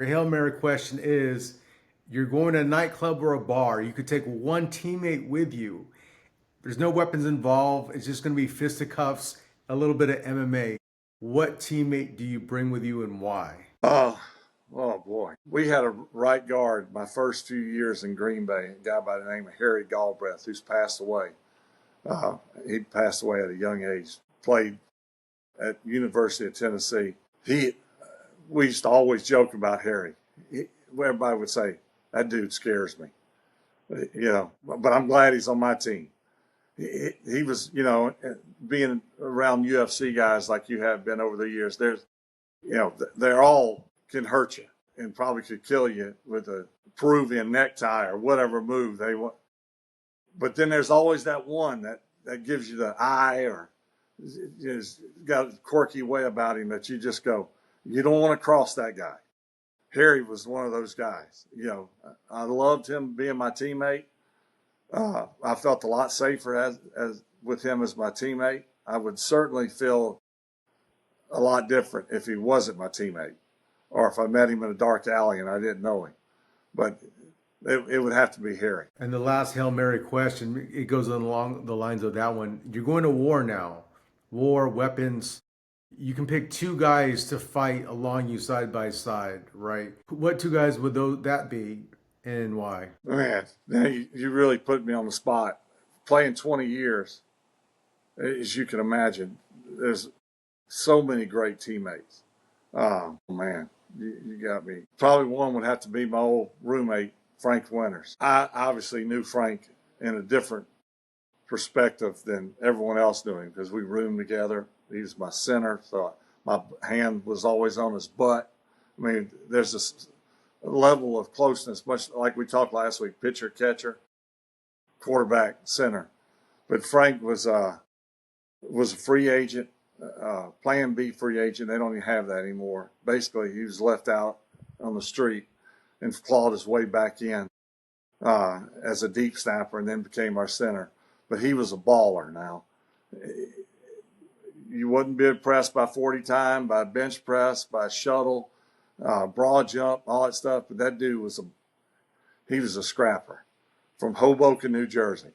Your Hail Mary question is, you're going to a nightclub or a bar. You could take one teammate with you. There's no weapons involved. It's just going to be fisticuffs, a little bit of MMA. What teammate do you bring with you and why? Oh, oh boy. We had a right guard my first few years in Green Bay, a guy by the name of Harry Galbraith, who's passed away. He passed away at a young age. Played at University of Tennessee. We used to always joke about Harry. Everybody would say, that dude scares me. But I'm glad he's on my team. He was, being around UFC guys like you have been over the years, they're all can hurt you and probably could kill you with a Peruvian necktie or whatever move they want. But then there's always that one that gives you the eye or has got a quirky way about him that you just go, you don't want to cross that guy. Harry was one of those guys. I loved him being my teammate. I felt a lot safer as with him as my teammate. I would certainly feel a lot different if he wasn't my teammate, or if I met him in a dark alley and I didn't know him. But it would have to be Harry. And the last Hail Mary question, it goes along the lines of that one. You're going to war now. War, weapons. You can pick two guys to fight along you side by side, right? What two guys would that be and why? Man, now you really put me on the spot. Playing 20 years, as you can imagine, there's so many great teammates. Oh, man, you got me. Probably one would have to be my old roommate, Frank Winters. I obviously knew Frank in a different perspective than everyone else knew him because we roomed together. He was my center, so my hand was always on his butt. I mean, there's this level of closeness, much like we talked last week, pitcher, catcher, quarterback, center. But Frank was a free agent, Plan B free agent. They don't even have that anymore. Basically, he was left out on the street and clawed his way back in as a deep snapper and then became our center. But he was a baller now. You wouldn't be impressed by 40 time, by bench press, by shuttle, broad jump, all that stuff. But that dude was a scrapper from Hoboken, New Jersey.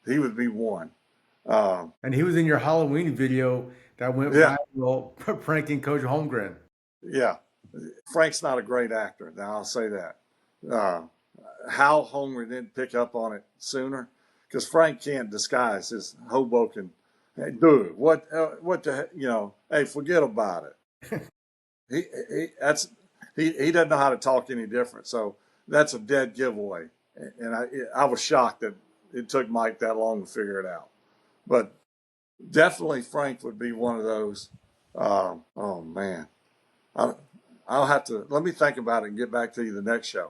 He would be one. And he was in your Halloween video that went viral, pranking Coach Holmgren. Yeah. Frank's not a great actor. Now, I'll say that. How Holmgren didn't pick up on it sooner, because Frank can't disguise his Hoboken. Hey, dude, what hey, forget about it. he doesn't know how to talk any different. So that's a dead giveaway. And I was shocked that it took Mike that long to figure it out. But definitely Frank would be one of those. Oh man, I'll have to let me think about it and get back to you the next show.